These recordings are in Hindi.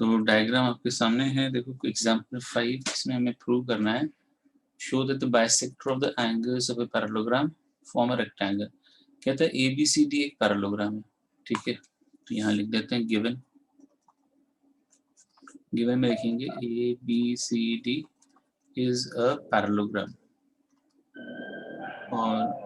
तो डायग्राम आपके सामने है, देखो एग्जाम्पल 5, इसमें हमें प्रूव करना है show that the bisector of the angles of a parallelogram form a rectangle. कहता है ABCD एक पैरेललोग्राम है, ठीक है। तो यहाँ लिख देते हैं गिवन में लिखेंगे ABCD इज अ पैरेललोग्राम। और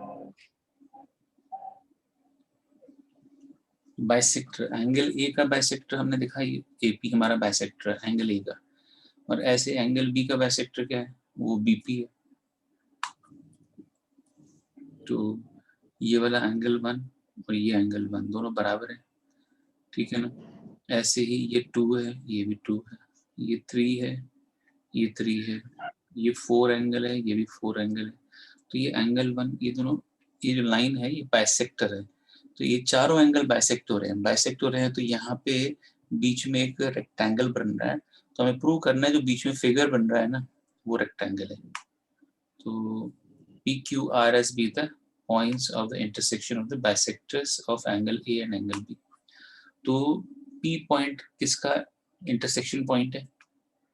बाइसेक्टर एंगल ए का बाइसेक्टर हमने देखा, AP हमारा बाइसेक्टर है एंगल ए का, और ऐसे एंगल बी का बाइसेक्टर क्या है, वो BP है। तो ये वाला एंगल 1 और ये एंगल 1 दोनों बराबर है, ठीक है ना। ऐसे ही ये 2 है, ये भी 2 है, ये 3 है, ये 3 है, ये 4 एंगल है, ये भी 4 एंगल है। तो ये एंगल 1, ये दोनों, ये जो लाइन है ये बाइसेक्टर है। तो ये चारों एंगल बाइसेक्ट हो रहे हैं, तो यहाँ पे बीच में एक रेक्टेंगल बन रहा है। तो हमें प्रूव करना है जो बीच में फिगर बन रहा है ना, वो रेक्टेंगल है। तो PQRS be the points of the intersection of the bisectors of angle A and angle B। तो P पॉइंट किसका इंटरसेक्शन पॉइंट है,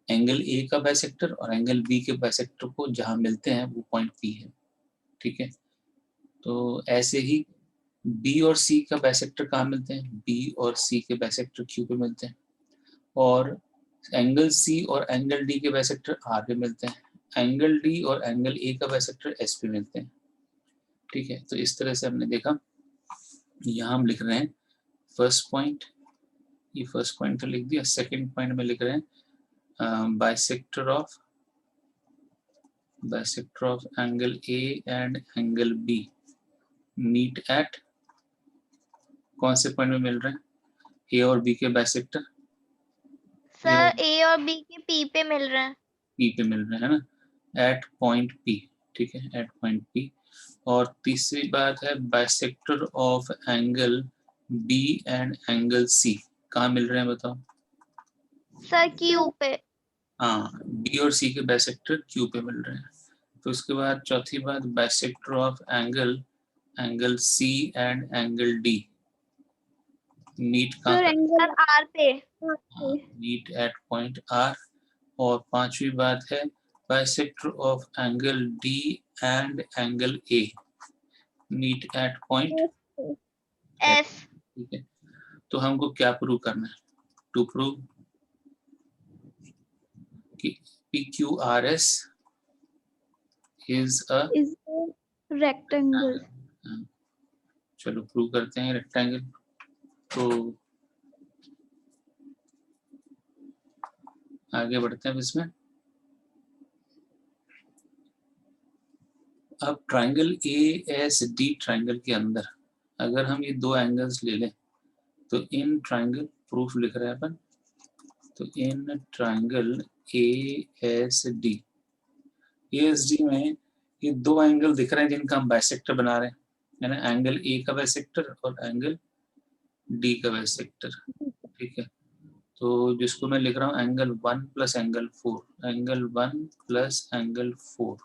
एंगल A का बाइसेक्टर और एंगल B के बाइसेक्टर को जहां मिलते हैं वो पॉइंट P है, ठीक है। तो ऐसे ही B और C का बाइसेक्टर कहाँ मिलते हैं, B और C के बाइसेक्टर Q पे मिलते हैं, और एंगल C और एंगल D के बाइसेक्टर R पे मिलते हैं, एंगल D और एंगल A का बाइसेक्टर S पे मिलते हैं, ठीक है। तो इस तरह से हमने देखा, यहाँ हम लिख रहे हैं फर्स्ट पॉइंट, ये फर्स्ट पॉइंट तो लिख दिया, सेकंड पॉइंट में लिख रहे हैं bisector of angle A and angle B meet at, कौन से पॉइंट में मिल रहे हैं, A और B के बाइसेक्टर सर A और B के P पे मिल रहे हैं, P पे मिल रहे हैं ना, एट पॉइंट P, ठीक है, एट पॉइंट P। और तीसरी बात है bisector of angle B and angle C कहाँ मिल रहे हैं बताओ, सर Q पे। हाँ, B और C के बाइसेक्टर Q पे मिल रहे हैं। तो उसके बाद चौथी बात bisector of angle C and angle D meet sir angle R पे, मीट एट पॉइंट R। और पांचवी बात है bisector of angle D and angle A meet at point S। ठीक है। तो हमको क्या प्रूव करना है, टू प्रूव कि PQRS इज अ रेक्टेंगल। चलो प्रूव करते हैं रेक्टेंगल। तो आगे बढ़ते हैं इसमें। अब ट्राइंगल ASD ट्राइंगल के अंदर अगर हम ये दो एंगल्स ले लें तो इन ट्राइंगल प्रूफ लिख रहे हैं अपन, तो इन ट्राइंगल ASD में ये दो एंगल दिख रहे हैं जिनका हम बाइसेक्टर बना रहे हैं, यानी एंगल A का बाइसेक्टर और एंगल D का बाइसेक्टर, ठीक है। तो जिसको मैं लिख रहा हूँ angle 1 plus angle 4, angle 1 plus angle 4,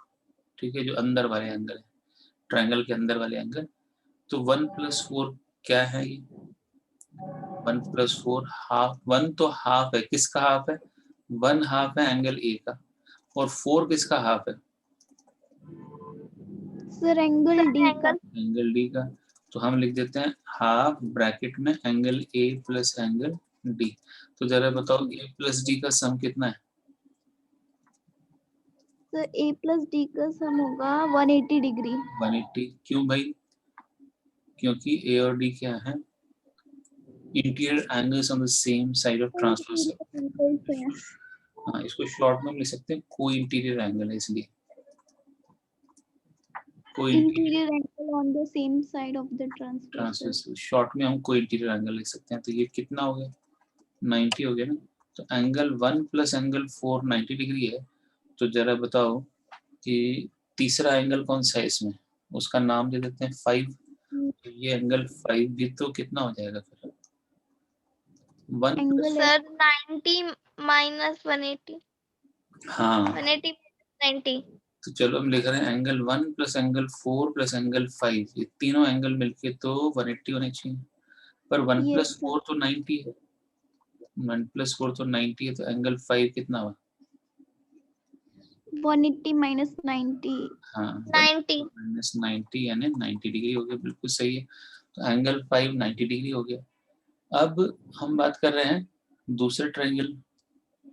ठीक है, जो अंदर वाले एंगल है ट्राइंगल के अंदर वाले एंगल। तो 1 प्लस 4 क्या है, ये 1 प्लस 4 हाफ, 1 तो हाफ है, किसका हाफ है, 1 हाफ है एंगल A का, और 4 किसका हाफ है, सर एंगल D का, एंगल D का। तो हम लिख देते हैं हाफ ब्रैकेट में angle A plus angle D। तो जरा बताओ A प्लस D का सम कितना है, सर A प्लस D का सम होगा 180 डिग्री। 180। क्यों भाई, क्योंकि A और D क्या है, interior angles on the same side of transverse. हाँ, इसको शॉर्ट में हम लिख सकते हैं को इंटीरियर एंगल है, इसलिए को interior angle on the same side of the transversal, short में हम को इंटीरियर एंगल लिख सकते हैं। तो ये कितना हो गया, 90 हो गया ना। तो एंगल 1 प्लस एंगल 4 90 डिग्री है। तो जरा बताओ कि तीसरा एंगल कौन सा है इसमें, उसका नाम दे देते हैं 5। तो ये एंगल 5 भी तो कितना हो जाएगा फिर, 1 सर 90 माइनस 180, हाँ 180 90। तो चलो हम लिख रहे हैं angle 1 plus angle 4 plus angle 5, ये तीनों एंगल मिलके तो 180 होने चाहिए, पर 1 प्लस 4 तो 90 है, 1+4 तो 90 है, तो एंगल 5 कितना हुआ? 180 minus 90. हाँ 90. माइनस 90 यानी 90 डिग्री हो गया, बिल्कुल सही है। तो एंगल 5 90 डिग्री हो गया। अब हम बात कर रहे हैं दूसरे ट्रायंगल।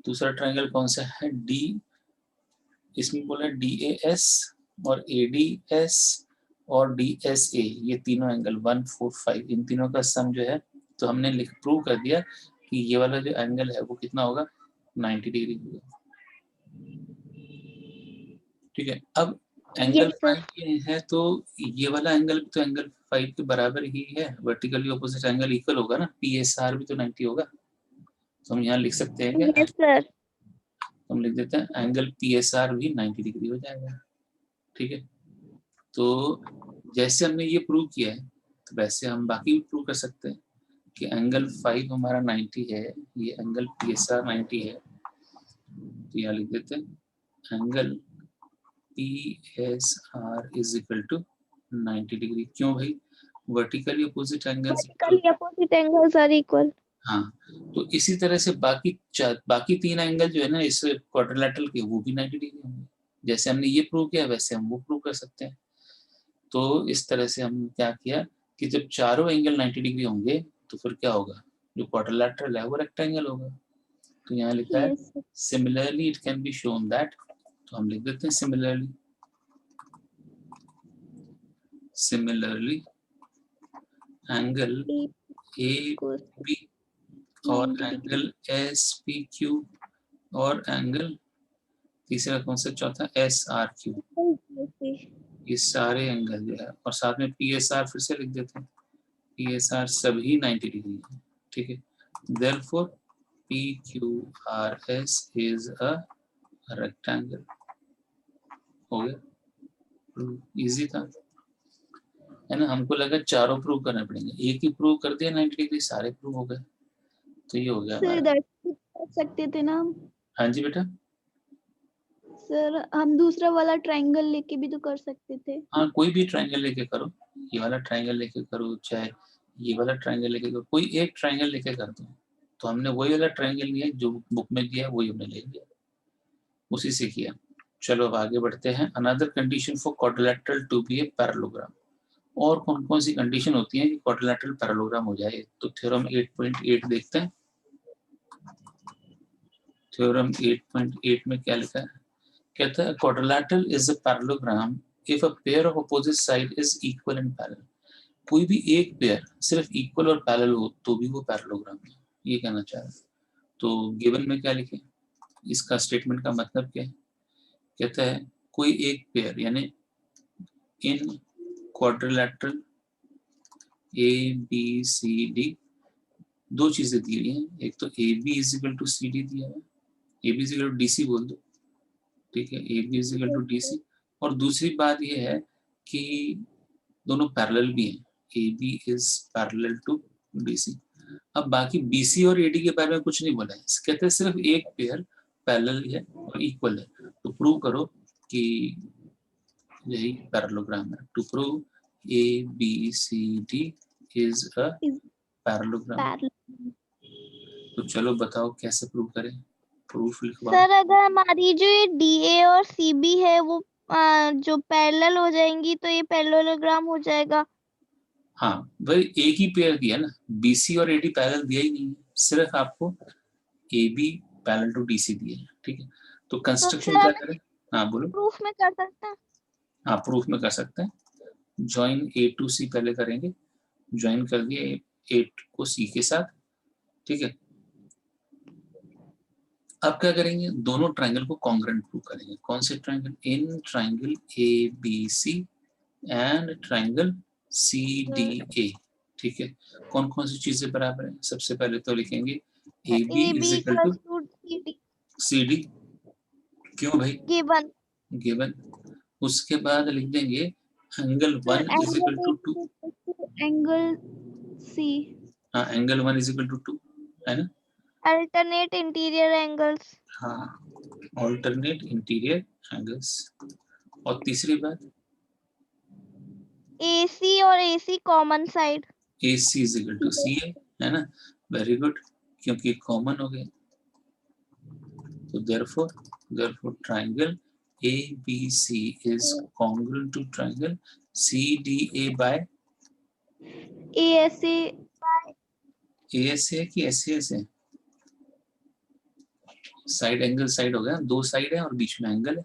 दूसरा ट्रायंगल कौन सा है? डी, इसमें बोला DAS और ADS और DSA, ये तीनों एंगल 1 4 5, इन तीनों का सम जो है, तो हमने प्रूव कर दिया कि ये वाला जो एंगल है वो कितना होगा? 90 डिग्री होगा। ठीक है, अब एंगल Yes, sir. 5 ये है, तो ये वाला एंगल भी तो एंगल 5 के बराबर ही है। वर्टिकली ऑपोजिट एंगल इक्वल होगा ना, PSR भी तो 90 होगा। तो हम यहाँ लिख सकते हैं क्या? Yes, sir. हम लिख देते हैं एंगल PSR भी 90 डिग्री हो जाएगा। ठीक है, तो जैसे हमने ये प्रूव किया है, तो वैसे हम बाकी भी प्रूव कर सकते हैं कि एंगल 5 हमारा 90 है, ये एंगल PSR 90 है। तो यहाँ लिख देते हैं angle PSR is equal to 90 degree. क्यों भाई? Vertically opposite angles equal. Vertically opposite angles are equal. हाँ, तो इसी तरह से बाकी 3 एंगल जो है ना इस क्वाड्रिलेटरल के, वो भी 90 डिग्री होंगे। जैसे हमने ये प्रूव किया वैसे हम वो प्रूव कर सकते हैं। तो इस तरह से हमने क्या किया कि जब चारों एंगल 90 डिग्री होंगे तो फिर क्या होगा? जो क्वाड्रिलेटरल है वो रेक्टेंगल होगा। तो यहाँ लिखा है Yes, sir. Similarly it can be shown that, तो हम लिख देते हैं सिमिलरली एंगल AB और 90 degree. एंगल SPQ और एंगल तीसरा कौन सा, चौथा SRQ, ये सारे एंगल जो है, और साथ में PSR फिर से लिख देते हैं, PSR सभी 90 डिग्री है। ठीक है, therefore PQRS is a rectangle। हो गया, इजी था, है ना। हमको लगा चारों प्रूव करने पड़ेंगे, एक ही प्रूव कर दिया 90 डिग्री, सारे प्रूव हो गए। तो ये हो गया सर हमारा। इधर कर सकते थे ना हम? हाँ जी बेटा। सर हम दूसरा वाला ट्रायंगल लेके भी तो कर सकते थे। हाँ, कोई भी ट्रायंगल लेके करो, ये वाला ट्रायंगल लेके करो, चाहे ये वाला ट्रायंगल लेके करो, कोई एक ट्रायंगल लेके कर दो। तो हमने वही वाला ट्रायंगल लिया जो बुक में दिया, वही हमने ले लिया, उसी से किया। चलो अब आगे बढ़ते हैं। Another condition for quadrilateral to be a parallelogram. और कौन कौन सी कंडीशन होती है कि क्वाड्रिलेटरल पैरेललोग्राम हो जाए? तो थ्योरम 8.8 देखते हैं। थ्योरम 8.8 में क्या लिखा है? कहता है quadrilateral is a parallelogram if a pair of opposite side is equal and parallel. कोई भी एक पेयर सिर्फ इक्वल और पैरेलल हो तो भी वो पैरेललोग्राम है, ये कहना चाह रहा है। तो गिवन में क्या लिखे, इसका स्टेटमेंट का मतलब क्या है? कहता है कोई एक पेयर यानी इन क्वाड्रिलेटरल ABCD दो चीजें दी हुई हैं, एक तो AB is equal to CD दिया है, AB is equal to DC बोल दो, ठीक है, AB is equal to DC। और दूसरी बात यह है कि दोनों पैरेलल भी हैं, AB is parallel to DC। अब बाकी BC और AD के बारे में कुछ नहीं बोला है, कहते हैं सिर्फ एक पेयर पैरेलल है और इक्वल है, तो प्रूव करो कि यही पैरेललोग्राम है। To prove ABCD is a parallelogram. तो चलो बताओ कैसे प्रूव करें, प्रूफ लिखवाओ। सर अगर हमारी जो ये DA और CB है वो जो पैरेलल हो जाएंगी तो ये पैरेललोग्राम हो जाएगा। हाँ भाई, एक ही पेयर दिया ना, BC और AD पैरेलल दिया ही नहीं है, सिर्फ आपको AB पैरेलल टू DC दिया है। ठीक है, तो तो कंस्ट्रक्शन सर क्या करें? हाँ बोलो। प्रूफ में कर सकते हैं। हाँ प्रूफ में कर सकते हैं। ज्वाइन A टू C पहले करेंगे, ज्वाइन कर दिए A को C के साथ। ठीक है, अब क्या करेंगे, दोनों ट्रायंगल को कॉन्ग्रुएंट प्रूव करेंगे। कौन से triangle? In triangle ABC and triangle CDA। ठीक है, कौन कौन सी चीजें बराबर है? सबसे पहले तो लिखेंगे AB AB is equal to equals to CD CD। क्यों भाई? given। गिवन। उसके बाद लिख देंगे angle sir 1 is equal to 2। Angle C। हाँ, एंगल 1 इज इक्वल टू 2 है ना। Alternate interior angles. हाँ, ऑल्टरनेट इंटीरियर एंगल्स। और तीसरी बात AC और AC common side. AC is equal to CA, है ना। Very good. क्योंकि कॉमन हो गया। तो therefore triangle ABC is congruent to triangle CDA by ASA ASA की SAS है, साइड एंगल साइड हो गया, दो साइड है और बीच में एंगल है।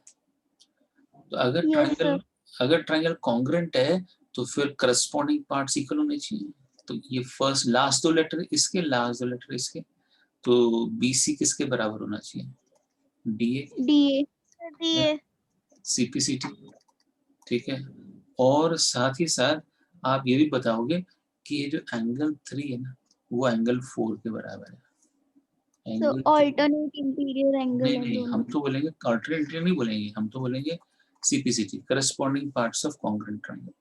तो अगर ट्रायंगल कॉन्ग्रुएंट है तो फिर करस्पॉन्डिंग पार्ट्स इक्वल होने चाहिए। तो ये फर्स्ट लास्ट दो लेटर इसके, लास्ट दो लेटर इसके, तो BC किसके बराबर होना चाहिए? DA CPCT, ठीक है। और साथ ही साथ आप ये भी बताओगे कि ये जो एंगल 3 है ना वो एंगल 4 के बराबर है। तो अल्टरनेट इंटीरियर एंगल है नहीं, दोनों। हम तो बोलेंगे अल्टरनेट इंटीरियर नहीं बोलेंगे, हम तो बोलेंगे CPCT, corresponding parts of congruent triangle.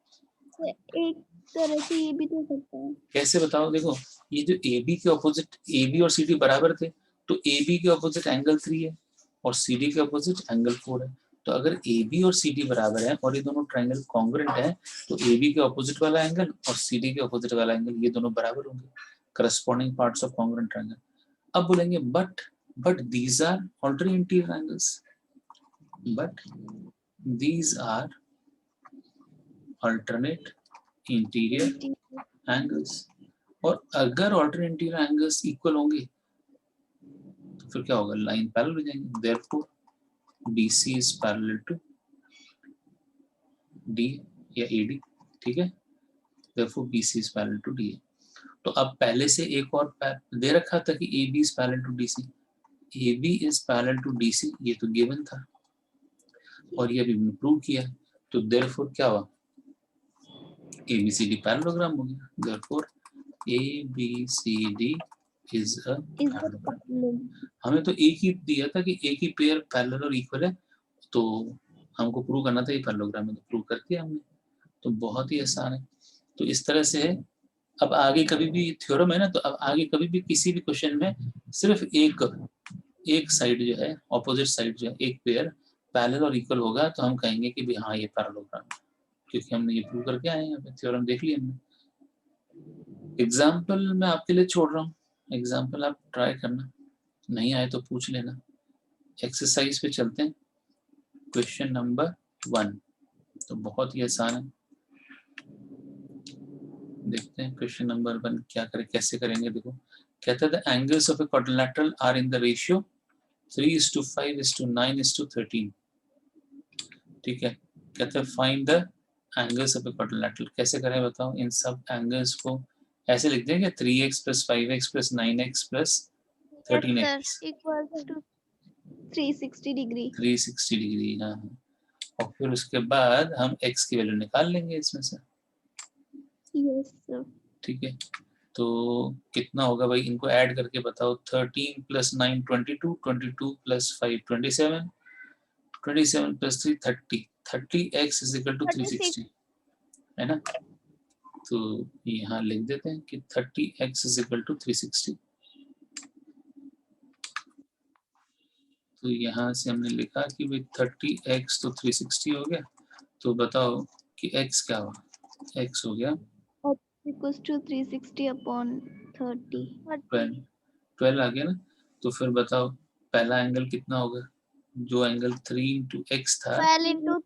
एक तरह से ये भी तो सकता है। कैसे बताओ? देखो, ये जो AB के ऑपोजिट, AB और CD बराबर थे, तो AB के ऑपोजिट एंगल 3 है और CD के ऑपोजिट एंगल 4 है। तो अगर AB और CD बराबर है और ये दोनों ट्रायंगल कॉन्ग्रुएंट है, तो AB के ऑपोजिट वाला एंगल और CD के ऑपोजिट वाला एंगल ये दोनों बराबर होंगे, corresponding parts of congruent triangle. अब बोलेंगे but these are alternate interior angles, but these are alternate interior angles. और अगर ऑल्टरनेट इंटीरियर एंगल्स इक्वल होंगे तो फिर क्या होगा? लाइन पैरेलल हो जाएंगे। Therefore BC is parallel to D या AD, ठीक है। Therefore BC is parallel to DA। तो अब पहले से एक और दे रखा था कि AB is parallel to DC, AB is parallel to DC, ये तो गिवन था और ये भी प्रूव किया। तो देयरफॉर क्या हुआ? ABCD पैरेललोग्राम हो गया। Therefore ABCD is a parallelogram. हमें तो एक ही दिया था कि एक ही पेयर पैरेलल और इक्वल है, तो हमको प्रूव करना था ये पैरेललोग्राम है, तो प्रूव कर दिया हमने। तो बहुत ही आसान है। तो इस तरह से है। अब आगे कभी भी थ्योरम है ना, तो अब आगे कभी भी किसी भी क्वेश्चन में सिर्फ एक साइड जो है, ऑपोजिट साइड जो है, एक पेयर पैरेलल और इक्वल होगा तो हम कहेंगे कि भी हाँ ये पैरेललोग्राम है, क्योंकि हमने ये प्रूव करके आए हैं, थ्योरम देख लिया हमने। एग्जाम्पल मैं आपके लिए छोड़ रहा हूँ, एग्जाम्पल आप ट्राई करना, नहीं आए तो पूछ लेना। एक्सरसाइज पे चलते हैं। क्वेश्चन नंबर 1 तो बहुत ही आसान है, देखते हैं क्वेश्चन नंबर 1 क्या करें, कैसे करेंगे। देखो, कहता है the angles of a quadrilateral are in the ratio 3:5:9:13। ठीक है, कहते हैं find the angles of a quadrilateral. कैसे करें बताओ? इन सब एंगल्स को ऐसे लिख देंगे 3x + 5x + 9x + 13x equals to 360 degree. 360 degree. हाँ, और फिर उसके बाद हम x की वैल्यू निकाल लेंगे इसमें से। Yes sir. ठीक है, तो कितना होगा भाई? इनको ऐड करके बताओ। 13 + 9 22, 22 + 5 27, 27 + 3 30, 30x = 360 है ना। तो यहाँ लिख देते हैं कि 30x = 360। तो यहाँ से हमने लिखा कि भाई 30x तो 360 हो गया। तो बताओ कि x क्या हुआ? x हो गया इक्वल्स टू 360 अपॉन 30 12 आ गया ना। तो फिर बताओ पहला एंगल कितना होगा? जो एंगल 3 × x था, 12 ×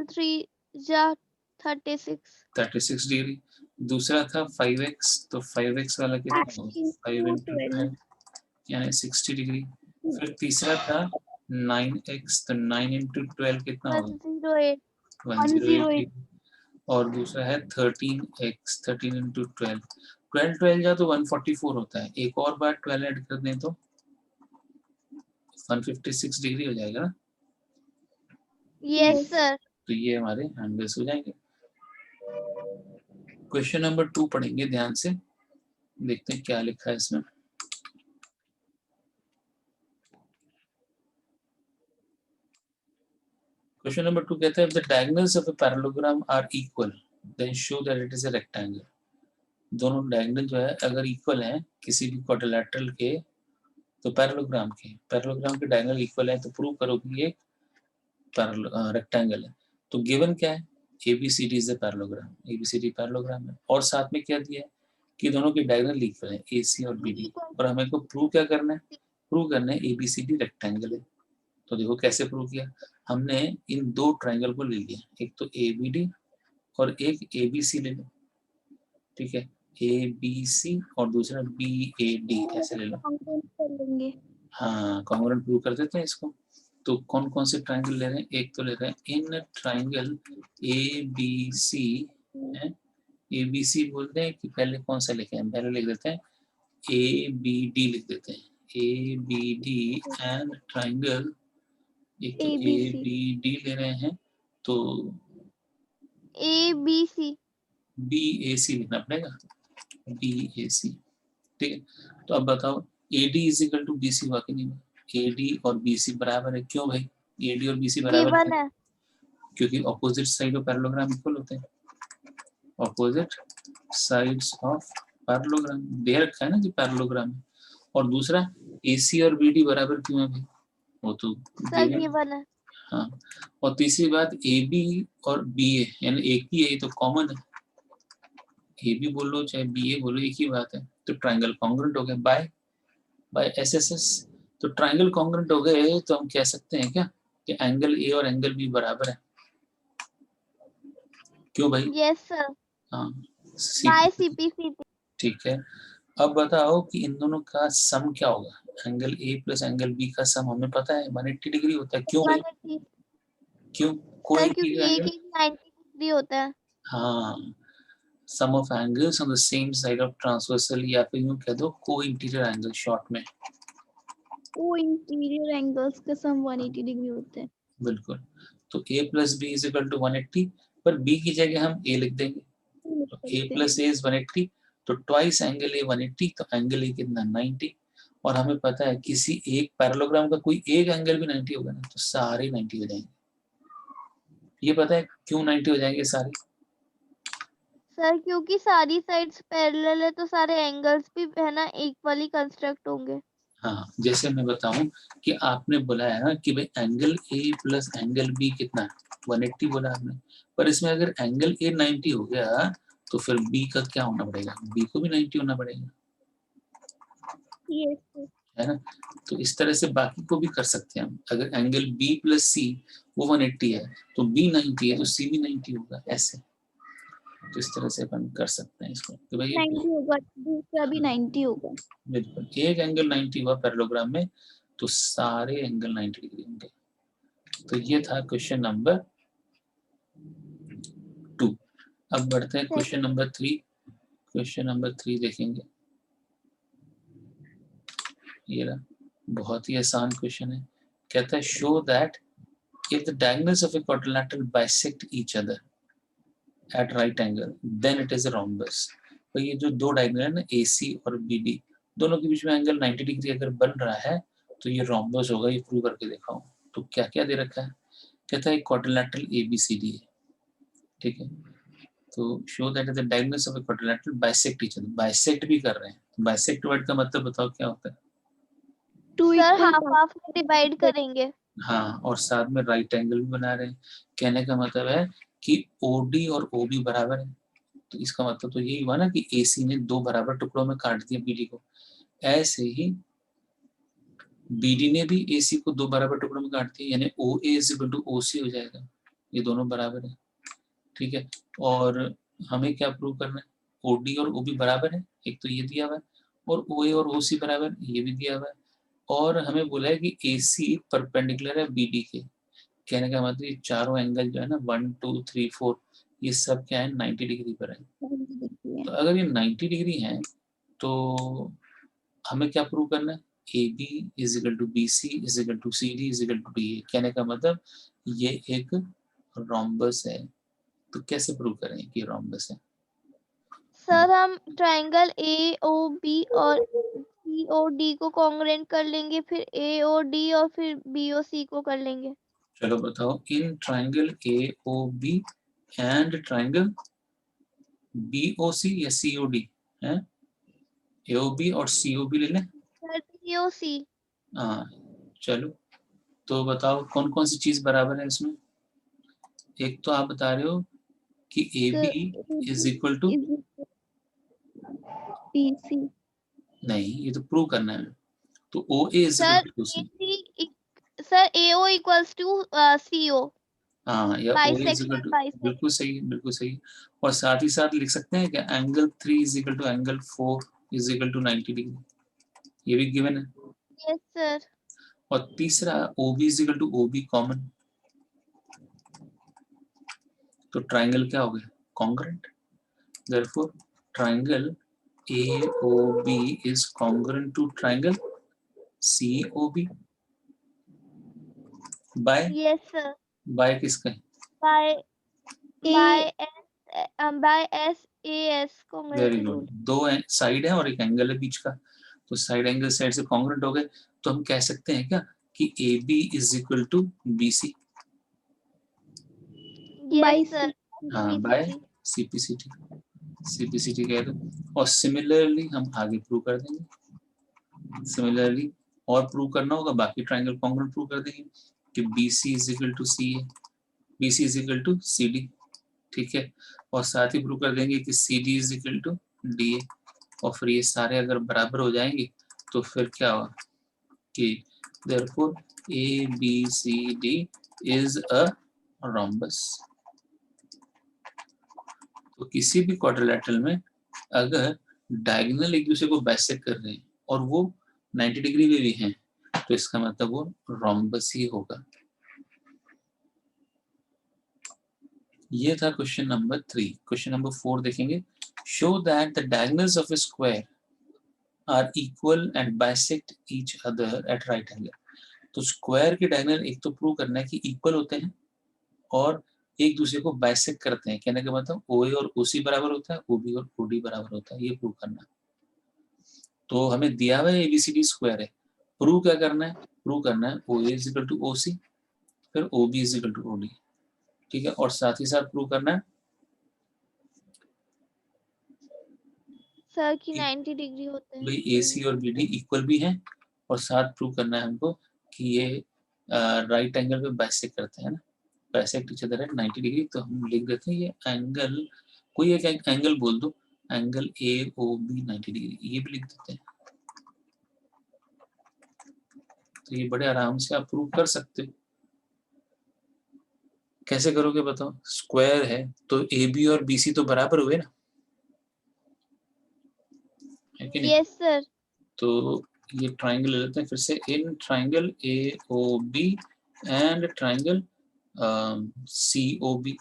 3 जा 36 डिग्री। दूसरा था 5x, तो 5x वाला कितना होगा? 5 × 10 यानी 60 डिग्री। फिर तीसरा था 9x, तो 9 × 12 कितना होगा? 108। और दूसरा है 13x, 13 × 12, 12 जा तो 144 होता है। एक और बार 12 ऐड कर दें तो 156 डिग्री हो जाएगा ना। Yes sir. तो ये हमारे एंगल्स हो जाएंगे। क्वेश्चन नंबर 2 पढ़ेंगे ध्यान से, देखते हैं क्या लिखा है इसमें। क्वेश्चन नंबर 2 कहता है the diagonals of a parallelogram are equal then show that it is a rectangle. दोनों डायगोनल जो है अगर इक्वल हैं किसी भी क्वाड्रिलेटरल के, तो पैरेललोग्राम के डायगोनल इक्वल है तो प्रूव करो कि ये रेक्टेंगल है। तो गिवन क्या है? ABCD is a parallelogram, ABCD parallelogram है। और साथ में क्या दिया है? कि दोनों की डायगोनल इक्वल है, AC और BD, और हमें को प्रूव क्या करना है, प्रूव करना है ABCD रेक्टेंगल है। तो देखो कैसे प्रूव किया, हमने इन दो ट्राइंगल को ले लिया, एक तो ABD और एक ABC ले लो, ठीक है, ABC और दूसरा BAD ऐसे ले लो। कर लेंगे। हाँ, कॉन्ग्रुएंट प्रूव कर देते हैं इसको। तो कौन कौन से ट्राइंगल ले रहे हैं, एक तो ले रहे हैं इन ट्राइंगल ABC है, ABC बोलते हैं कि पहले कौन सा लिखे हैं, पहले लिख देते हैं ABD लिख देते हैं, ABD एंड ट्राइंगल, एक तो ABC ABD ले रहे हैं तो ABC BAC लिखना पड़ेगा, BAC, ठीक है। तो अब बताओ AD is equal to BC हुआ कि नहीं, AD और BC बराबर है, क्यों भाई AD और BC बराबर गिवन है, है। क्योंकि opposite side of parallelogram equal होते हैं, ऑपोजिट साइड्स ऑफ पैरेललोग्राम दे रखा है ना कि पैरेललोग्राम है। और दूसरा AC और BD बराबर क्यों है भाई, वो तो सर गिवन। गिवन है। हाँ, और तीसरी बात AB और BA यानी एक ही है, ये तो कॉमन है, AB बोलो चाहे BA बोलो एक ही बात है, तो ट्राइंगल कॉन्ग्रुएंट हो गया बाय SSS। तो ट्राइंगल कॉन्ग्रुएंट हो गए तो हम कह सकते हैं क्या कि एंगल A और एंगल B बराबर है, क्यों भाई, यस सर, हाँ बाय CP, CPC ठीक है। अब बताओ कि इन दोनों का सम क्या होगा, angle A plus angle B का सम हमें पता है 180 डिग्री होता है, क्यों भाई, 180 क्यों, सर, कोई क्योंकि एक एंगल, एक 90 डिग्री होता है। हाँ, sum of angles on the same side of transversal, या फिर यूं कह दो को इंटीरियर एंगल शॉर्ट में, वो इंटीरियर एंगल्स का सम 180 डिग्री होते हैं। बिल्कुल। तो A plus B is equal to 180, पर B की जगह हम A लिख देंगे, तो A प्लस A इज 180, तो ट्वाइस एंगल A 180, तो एंगल A कितना 90, और हमें पता है किसी एक पैरेललोग्राम का कोई एक एंगल भी 90 होगा ना तो सारे 90 हो जाएंगे, ये पता है क्यों 90 हो जाएंगे सारे, सर क्योंकि सारी साइड्स पैरेलल है तो सारे एंगल्स भी है ना इक्वली कंस्ट्रक्ट होंगे। हाँ, जैसे मैं बताऊं कि आपने बोला है ना कि भाई angle A plus angle B कितना है 180 बोला आपने, पर इसमें अगर एंगल A 90 हो गया तो फिर B का क्या होना पड़ेगा, B को भी 90 होना पड़ेगा, यस सर। है ना। तो इस तरह से बाकी को भी कर सकते हैं हम, अगर एंगल B प्लस C वो 180 है तो B 90 है तो C भी 90 होगा, ऐसे तो इस तरह से अपन कर सकते हैं इसको, तो भाई 90 होगा, दूसरा भी 90 होगा। बिल्कुल एक एंगल 90 हुआ पैरेललोग्राम में तो सारे एंगल 90 डिग्री होंगे। तो ये था क्वेश्चन नंबर 2। अब बढ़ते हैं क्वेश्चन नंबर 3। क्वेश्चन नंबर 3 देखेंगे, ये रहा, बहुत ही आसान क्वेश्चन है। कहता है show that if the diagonals of a quadrilateral bisect each other at right angle then it is a rhombus। तो ये जो दो डायगोनल है ना AC और BD दोनों के बीच में एंगल 90 डिग्री अगर बन रहा है तो ये rhombus होगा, ये प्रूव करके दिखाओ। तो क्या क्या दे रखा है, कहता है क्वाड्रिलैटरल ABCD है, ठीक है। तो show that the diagonals of A quadrilateral bisect each other, bisect भी कर रहे हैं, बाइसेक्ट वर्ड का मतलब बताओ क्या होता है, सर हाफ हाफ में डिवाइड करेंगे। हाँ, और साथ में राइट एंगल भी बना रहे हैं, कहने का मतलब है कि OD और OB बराबर है, तो इसका मतलब तो यही हुआ ना कि AC ने दो बराबर टुकड़ों में काट दिया BD को, ऐसे ही BD ने भी AC को दो बराबर टुकड़ों में काट दिया, यानी OA is equal to OC हो जाएगा, ये दोनों बराबर है, ठीक है। और हमें क्या प्रूव करना है, OD और OB बराबर है, एक तो ये दिया हुआ है, और OA और OC बराबर ये भी दिया हुआ है, और हमें बोला है कि AC परपेंडिकुलर है BD के, कहने का मतलब ये चारों एंगल जो है ना 1 2 3 4 ये सब क्या है 90 डिग्री पर है। तो अगर ये 90 डिग्री है तो हमें क्या प्रूव करना है, AB is equal to BC is equal to CD is equal to DA, कहने का मतलब ये एक रोम्बस है। तो कैसे प्रूव करें कि रोम्बस है, सर हम ट्राइंगल AOB और COD को कॉन्ग्रुएंट कर लेंगे, फिर AOD और फिर BOC को कर लेंगे। चलो बताओ in triangle AOB and triangle BOC या COD है, AOB और COB ले लें, सर BOC। हाँ चलो, तो बताओ कौन कौन सी चीज बराबर है इसमें, एक तो आप बता रहे हो कि AB sir is equal to BC नहीं, ये तो प्रूव करना है। तो OA is sir equal to C। Sir AO equals to CO हाँ, या OA is equal bisector to, bisector बिल्कुल सही, बिल्कुल सही। और साथ ही साथ लिख सकते हैं कि angle 3 is equal to angle 4 is equal to 90 degree, ये भी गिवन है। यस सर और तीसरा OB is equal to OB common, तो ट्राइंगल क्या हो गया, congruent. Therefore triangle AOB is congruent to triangle COB by yes sir by किसका, by by SAS very congruent good. Rule दो साइड है और एक एंगल है बीच का, तो साइड एंगल साइड से कॉन्ग्रुएंट हो गए, तो हम कह सकते हैं क्या कि AB is equal to BC। Yes sir हाँ, बाय CPCT, CPCT कह दो। और सिमिलरली हम आगे प्रूव कर देंगे, सिमिलरली और प्रूव करना होगा, बाकी ट्राइंगल कॉन्ग्रुएंट प्रूव कर देंगे कि BC is equal to C है, BC is equal to CD, ठीक है। और साथ ही प्रूव कर देंगे कि CD is equal to DA। और फिर ये सारे अगर बराबर हो जाएंगे तो फिर क्या होगा कि therefore ABCD is a rhombus। तो किसी भी क्वाड्रिलेटरल में अगर डायगोनल एक दूसरे को बाइसेक्ट कर रहे हैं और वो 90 डिग्री में भी हैं, तो इसका मतलब वो रोम्बस ही होगा। ये था क्वेश्चन नंबर 3। क्वेश्चन नंबर 4 देखेंगे। Show that the diagonals of a square are equal and bisect each other at right angle. तो स्क्वायर के डायगोनल एक तो प्रूव करना है कि इक्वल होते हैं और एक दूसरे को बाइसेक्ट करते हैं, कहने का मतलब OA और OC बराबर होता है, OB और OD बराबर होता है, ये प्रूव करना है। तो हमें दिया हुआ है ABCD स्क्वायर है, प्रूव क्या करना है, प्रूव करना है OA is equal to OC, फिर OB is equal to OD, ठीक है। और साथ ही साथ प्रूव करना है सर की 90 डिग्री होते हैं भाई AC और BD इक्वल भी हैं, और साथ प्रूव करना है हमको कि ये राइट एंगल पे बाइसेक्ट करते हैं ना, bisect each other eight 90 degree. तो हम लिख देते हैं ये एंगल, कोई एक एंगल बोल दो, एंगल AOB 90 डिग्री, ये भी लिख देते हैं। तो ये बड़े आराम से आप प्रूव कर सकते हो। कैसे करोगे बताओ, स्क्वायर है तो AB और BC तो बराबर हुए ना, है कि नहीं। यस सर तो ये ट्राइंगल ले लेते हैं फिर से, in triangle AOB and triangle COB।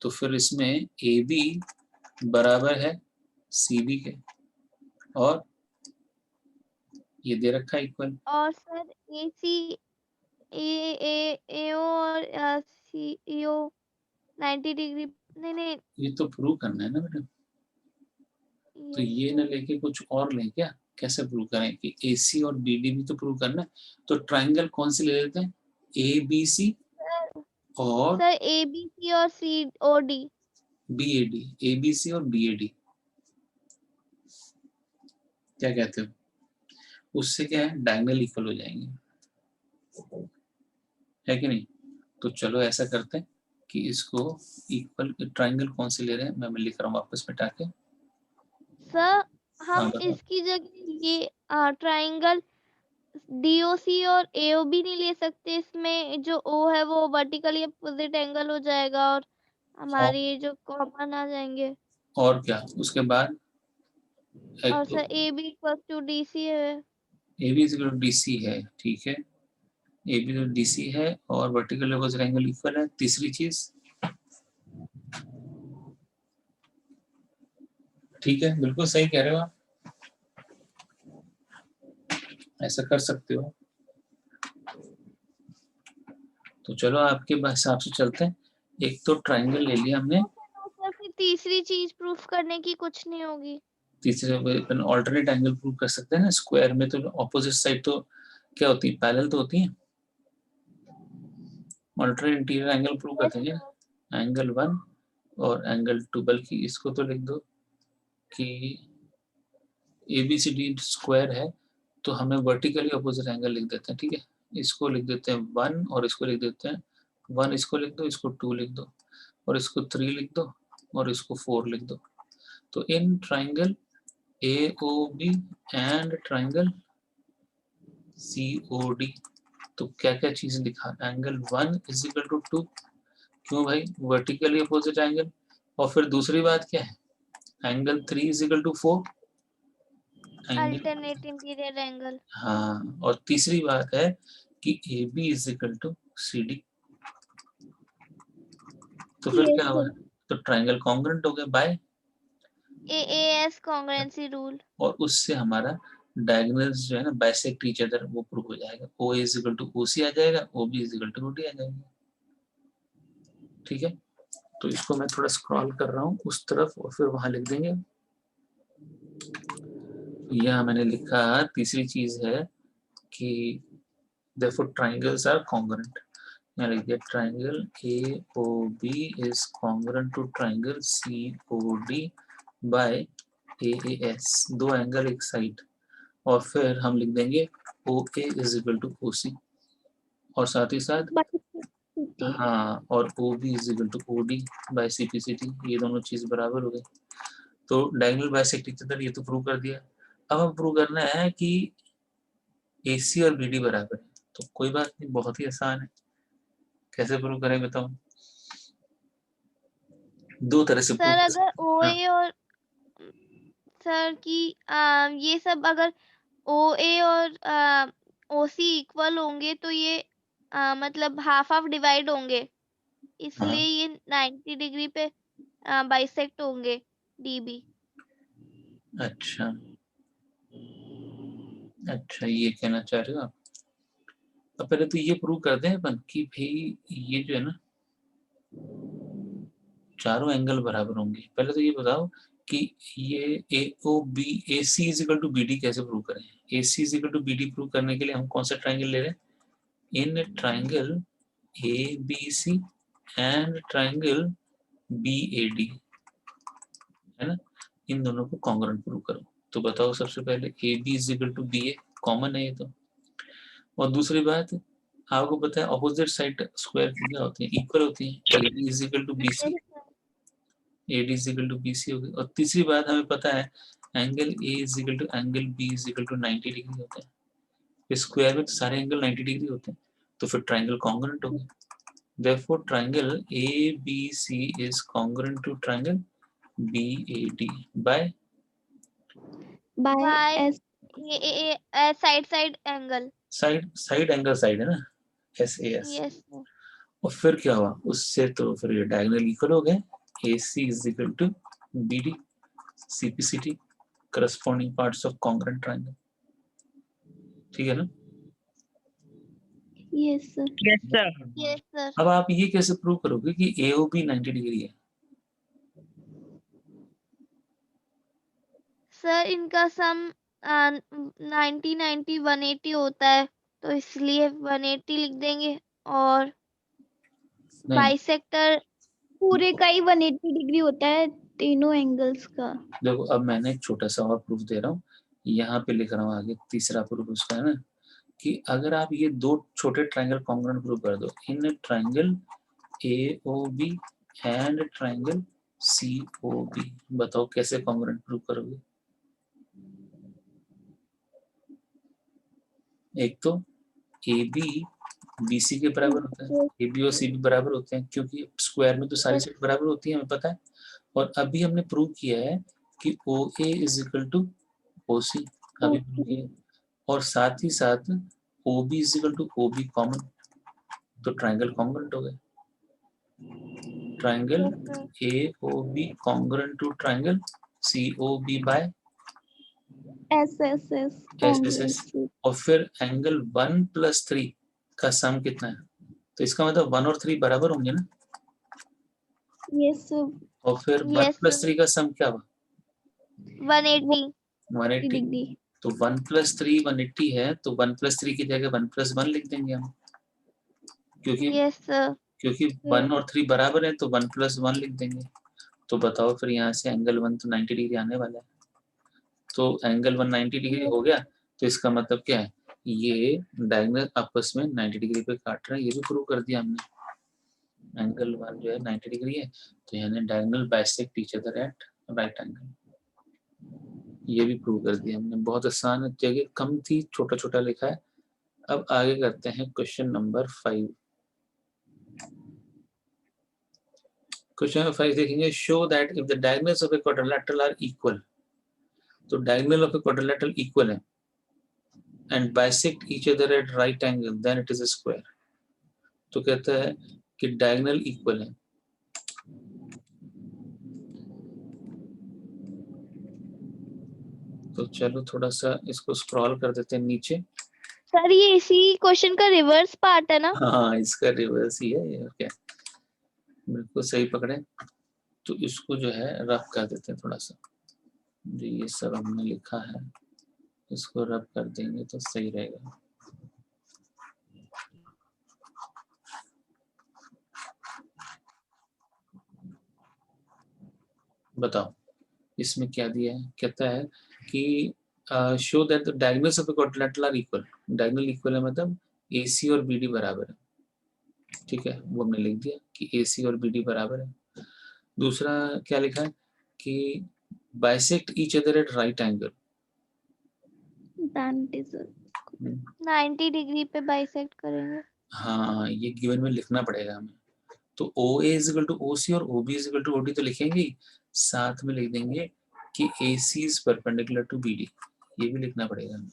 तो फिर इसमें AB बराबर है CB के, और ये दे रखा है इक्वल। और सर AC AO और CO 90 डिग्री नहीं नहीं ये तो प्रूव करना है ना बेटा, तो यस ये न सर लेके कुछ और लें क्या, कैसे प्रूव करें कि AC और BD भी तो प्रूव करना है। तो ट्राइंगल कौन से ले लेते हैं, ABC और सर ABC और COD BAD, ABC और BAD, क्या कहते हो, उससे क्या है डायगोनल इक्वल हो जाएंगे, है कि नहीं। तो चलो ऐसा करते हैं कि इसको इक्वल ट्राइंगल कौन से ले रहे हैं, मैं लिख रहा हूँ वापस मिटा के। सर हाँ हम बताओ, इसकी जगह ये ट्राइंगल DOC और AOB नहीं ले सकते, इसमें जो O है वो वर्टिकली अपोजिट एंगल हो जाएगा और और, हमारे ये जो कॉमन आ जाएंगे। और क्या उसके बाद, एक और तो sir AB equal to DC है। AB DC है, ठीक है, AB तो DC है और वर्टिकल अपोजिट एंगल इक्वल है। तीसरी चीज, ठीक है, बिल्कुल सही कह रहे हो आप, ऐसा कर सकते हो। तो चलो आपके हिसाब से चलते हैं, एक तो ट्राइंगल ले लिया हमने, सर फिर तीसरी चीज प्रूफ करने की कुछ नहीं होगी। तीसरे अपन ऑल्टरनेट एंगल प्रूव कर सकते हैं ना, स्क्वायर में तो ऑपोजिट साइड तो क्या होती है, पैरेलल तो होती है। Alternate interior angle prove yes करते हैं, एंगल 1 और एंगल 2, बल्कि इसको तो लिख दो कि ABCD स्क्वायर है, तो हमें वर्टिकली अपोजिट एंगल लिख देते हैं, ठीक है। इसको लिख देते हैं 1 और इसको लिख देते हैं 1, इसको लिख दो, इसको 2 लिख दो, और इसको 3 लिख दो, और इसको 4 लिख दो। तो in triangle AOB and triangle COD। तो क्या क्या चीज लिखा, एंगल 1 इज इक्वल टू 2, क्यों भाई, वर्टिकली अपोजिट एंगल। और फिर दूसरी बात क्या है, angle 3 is equal to 4, angle, alternate interior angle. हाँ, और तीसरी बात है कि AB is equal to CD। तो फिर क्या यस हुआ, सर। तो ट्राइंगल कॉन्ग्रुएंट हो गया बाय, AAS कॉन्ग्रुएंसी रूल। और उससे हमारा डायगोनल्स जो है ना बाइसेक्ट ईच अदर वो प्रूव हो जाएगा। OA is equal to OC आ जाएगा, OB is equal to OD आ जाएगा। ठीक है, तो इसको मैं थोड़ा स्क्रॉल कर रहा हूँ उस तरफ और फिर वहां लिख देंगे। यहाँ मैंने लिखा तीसरी चीज है कि therefore triangles are congruent। यहाँ लिख दिया triangle AOB is congruent to triangle COD by AAS, दो एंगल एक साइड, और फिर हम लिख देंगे OA is equal to OC, और साथ ही साथ हाँ, और OB is equal to OD by CPCT, ये दोनों चीज बराबर हो गई। तो डायगोनल बाइसेक्ट ईच अदर ये तो प्रूव कर दिया। अब हम प्रूव करना है कि AC और BD बराबर है। तो कोई बात नहीं, बहुत ही आसान है। कैसे प्रूव करें बताओ, दो तरह से प्रूव सर कर अगर सकते हैं। हाँ, OA और सर की ये सब अगर OA और OC इक्वल होंगे तो ये मतलब हाफ हाफ डिवाइड होंगे, हाँ, इसलिए ये 90 डिग्री पे बाइसेक्ट होंगे DB। अच्छा अच्छा, ये कहना चाह रहे हो आप। अब पहले तो ये प्रूव कर दें अपन कि भाई ये जो है ना चारों एंगल बराबर होंगे। पहले तो ये बताओ कि ये AOB AC is equal to BD कैसे प्रूव करें। AC is equal to BD prove करने के लिए हम कौन सा ट्राइंगल ले रहे हैं, in triangle ABC and triangle BAD, है ना, इन दोनों को कॉन्ग्रुएंट प्रूव करो। तो बताओ सबसे पहले AB is equal to BA, common है ये तो। और दूसरी बात, आपको पता है अपोजिट साइड स्क्वायर की क्या होती है, इक्वल होती है। AD is equal to BC, AD is equal to BC हो गई। और तीसरी बात हमें पता है angle A is equal to angle B is equal to 90 degree होता है। स्क्वायर में तो सारे एंगल 90 डिग्री होते हैं, तो फिर ट्राइंगल कॉन्ग्रुएंट हो गया। Therefore triangle ABC is congruent to triangle BAD by by side side angle. Side angle side है ना, SAS। Yes sir. और फिर क्या हुआ उससे, तो फिर ये डायगोनल इक्वल हो गए। AC is equal to BD, CPCT, corresponding parts of congruent triangle. ठीक है ना। Yes sir. Yes sir. Yes sir. अब आप ये कैसे प्रूव करोगे कि AOB 90 डिग्री है। सर इनका सम 90 90 180 होता है, तो इसलिए 180 लिख देंगे, और नहीं, बाइसेक्टर पूरे का ही 180 डिग्री होता है तीनों एंगल्स का। देखो अब मैंने एक छोटा सा और प्रूफ दे रहा हूँ, यहाँ पे लिख रहा हूँ आगे तीसरा प्रूफ उसका है ना, कि अगर आप ये दो छोटे ट्रायंगल कॉन्ग्रुएंट प्रूव कर दो, in triangle AOB and triangle COB, बताओ कैसे कॉन्ग्रुएंट प्रूव करोगे। एक तो AB BC के बराबर होता है, AB और CB बराबर होते हैं, क्योंकि स्क्वायर में तो सारी साइड बराबर होती है, हमें पता है। और अभी हमने प्रूव किया है कि OA is equal to OC, अभी प्रूव किया। और साथ ही साथ OB is equal to OB common, तो ट्रायंगल कॉन्ग्रुएंट हो गए। Triangle AOB congruent to triangle COB by SSS SSS। और फिर एंगल 1+3 का सम कितना है, तो इसका मतलब 1 और 3 बराबर होंगे ना। यस और फिर 1+3 का सम क्या हुआ, 180 180। डिग्री। तो 1+3 180 है, तो 1+3 की जगह 1+1 लिख देंगे हम, क्योंकि यस सर। क्योंकि 1 और 3 बराबर है, तो 1+1 लिख देंगे। तो बताओ फिर यहाँ से एंगल 1 तो 90 डिग्री आने वाला है, तो एंगल 1 90 डिग्री हो गया। तो इसका मतलब क्या है, ये डायगोनल आपस में 90 डिग्री पे काट रहे हैं, ये भी प्रूव कर दिया हमने। एंगल 1 जो है 90 डिग्री है, तो यानी diagonal bisect each other at right angle. ये भी प्रूव कर दिया हमने, बहुत आसान है, जगह कम थी, छोटा छोटा लिखा है। अब आगे करते हैं क्वेश्चन नंबर 5। क्वेश्चन नंबर 5 देखेंगे, show that if the diagonals of a quadrilateral are equal, तो diagonal of a quadrilateral equal है and bisect each other at right angle then it is a square. तो कहता है कि डायगोनल इक्वल है, तो चलो थोड़ा सा इसको स्क्रॉल कर देते हैं नीचे। सर ये इसी क्वेश्चन का रिवर्स पार्ट है ना? हाँ, इसका रिवर्स ही है ये, और क्या, बिल्कुल सही पकड़े। तो इसको जो है रफ कर देते हैं थोड़ा सा, जो ये सब हमने लिखा है इसको रफ कर देंगे तो सही रहेगा। बताओ इसमें क्या दिया है, कहता है कि show that the diagonals of a quadrilateral are equal. Diagonal equal है मतलब AC और BD बराबर है, ठीक है, वो हमने लिख दिया कि AC और BD बराबर है। दूसरा क्या लिखा है कि bisect each other at right angle. 90 degree पे बाइसेक्ट करेंगे। हाँ, ये गिवन में लिखना पड़ेगा हमें। तो OA is equal to OC और OB is equal to OD तो लिखेंगे ही, साथ में लिख देंगे कि AC is perpendicular to BD, ये भी लिखना पड़ेगा हमें।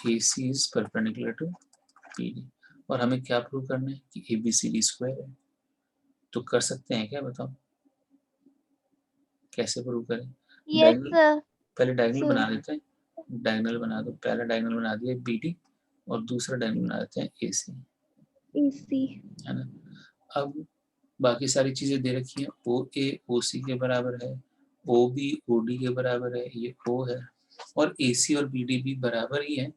AC is perpendicular to BD, और हमें क्या प्रूव करना है कि ABCD स्क्वायर है। तो कर सकते हैं क्या, बताओ कैसे प्रूव करें? Yes diagonal, sir. पहले डायगोनल सर बना देते हैं। डायगोनल बना दो, पहला डायगोनल बना दिया BD और दूसरा डायगोनल बना देते हैं AC, AC है ना। अब बाकी सारी चीजें दे रखी हैं, OA OC के बराबर है, OB OD के बराबर है, ये O है, और AC और BD भी बराबर ही है,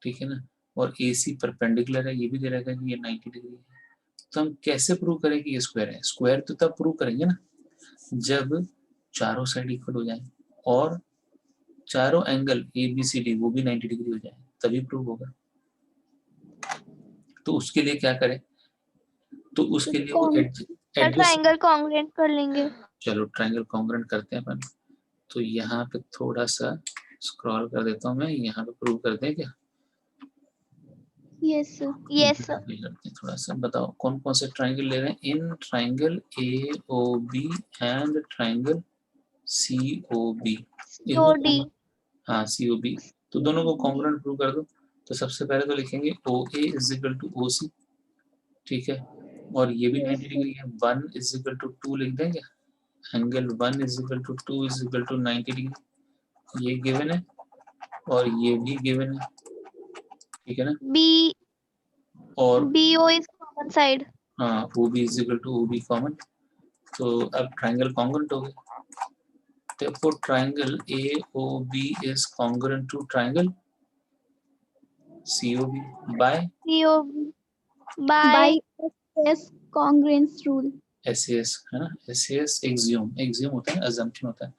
ठीक है ना। और AC परपेंडिकुलर है, ये भी दे रखा है कि ये 90 डिग्री है। तो हम कैसे प्रूव करें कि ये स्क्वायर है? स्क्वायर तो तब प्रूव करेंगे ना जब चारों साइड इक्वल हो जाए और चारों एंगल ABCD वो भी 90 डिग्री हो जाए, तभी प्रूव होगा। तो उसके लिए क्या करें? तो उसके लिए वो एडजस्ट, ट्रायंगल कॉन्ग्रुएंट कर लेंगे। चलो ट्रायंगल कॉन्ग्रुएंट करते हैं अपन। तो यहाँ पे थोड़ा सा स्क्रॉल कर देता हूँ मैं, यहाँ पे प्रूव कर दें क्या? Yes sir. Yes sir. करते हैं थोड़ा सा, बताओ कौन कौन से ट्रायंगल ले रहे हैं? In triangle AOB and triangle COB, इनको COD। हाँ COB, तो दोनों को कॉन्ग्रुएंट प्रूव कर दो। तो सबसे पहले तो लिखेंगे OA is equal to OC, ठीक है, और ये भी 90 डिग्री है, 1 इज इक्वल टू 2 लिख देंगे, angle 1 is equal to 2 is equal to 90 degree, ये गिवन है और ये भी गिवन है, ठीक है ना। B और BO इज कॉमन साइड। हाँ OB is equal to OB common, तो अब ट्रायंगल कॉन्ग्रुएंट हो गए। Therefore triangle AOB is congruent to triangle COB by COB by SAS congruence rule। SAS, है ना। SAS एक्सियोम, एक्सियोम होता है, assumption होता है।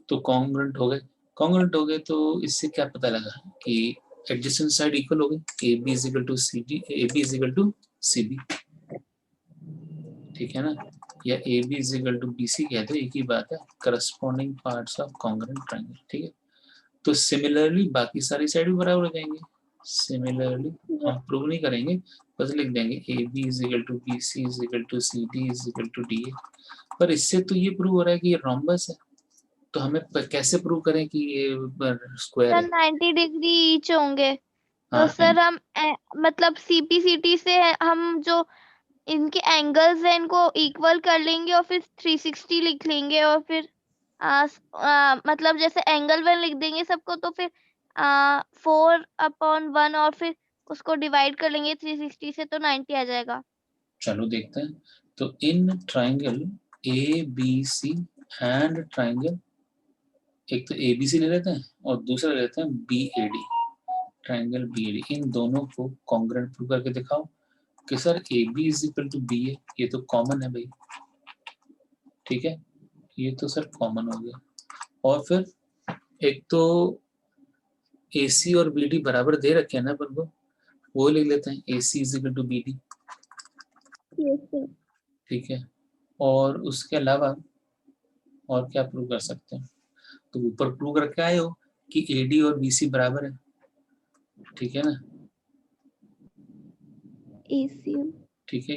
तो कॉन्ग्रुएंट हो गए, कॉन्ग्रुएंट हो गए तो इससे क्या पता लगा कि एडजेसेंट साइड इक्वल हो गई, AB is equal to CD, AB is equal to CB, ठीक है ना, या AB is equal to BC कह दो, एक ही बात है, corresponding parts of congruent triangle, ठीक है। तो सिमिलरली बाकी सारी साइड भी बराबर हो जाएंगे। सिमिलरली हम प्रूव नहीं करेंगे, बस लिख देंगे AB is equal to BC is equal to CD is equal to DA। पर इससे तो ये प्रूव हो रहा है कि ये रोम्बस है, तो हमें कैसे प्रूव करें कि ये स्क्वायर सर है? 90 डिग्री ईच होंगे, तो हाँ सर हम मतलब CPCT से हम जो इनके एंगल्स हैं इनको इक्वल कर लेंगे और फिर 360 लिख लेंगे और फिर मतलब जैसे एंगल 1 लिख देंगे सबको, तो फिर 4/1 और फिर उसको डिवाइड कर लेंगे 360 से, तो 90 आ जाएगा। चलो देखते हैं। तो in triangle ABC and triangle, एक तो ABC ले लेते हैं और दूसरा ले लेते हैं BAD, ट्राइंगल BAD, इन दोनों को कॉन्ग्रुएंट प्रूव करके दिखाओ कि sir AB is equal to B है, ये तो कॉमन है भाई, ठीक है, ये तो सर कॉमन हो गया। और फिर एक तो AC और BD बराबर दे रखे हैं ना अपन को, वो ले लेते हैं AC is equal to BD, yes sir. ठीक है। और उसके अलावा और क्या प्रूव कर सकते हैं? तो ऊपर प्रूव करके आए हो कि AD और BC बराबर है, ठीक है ना? AC ठीक है।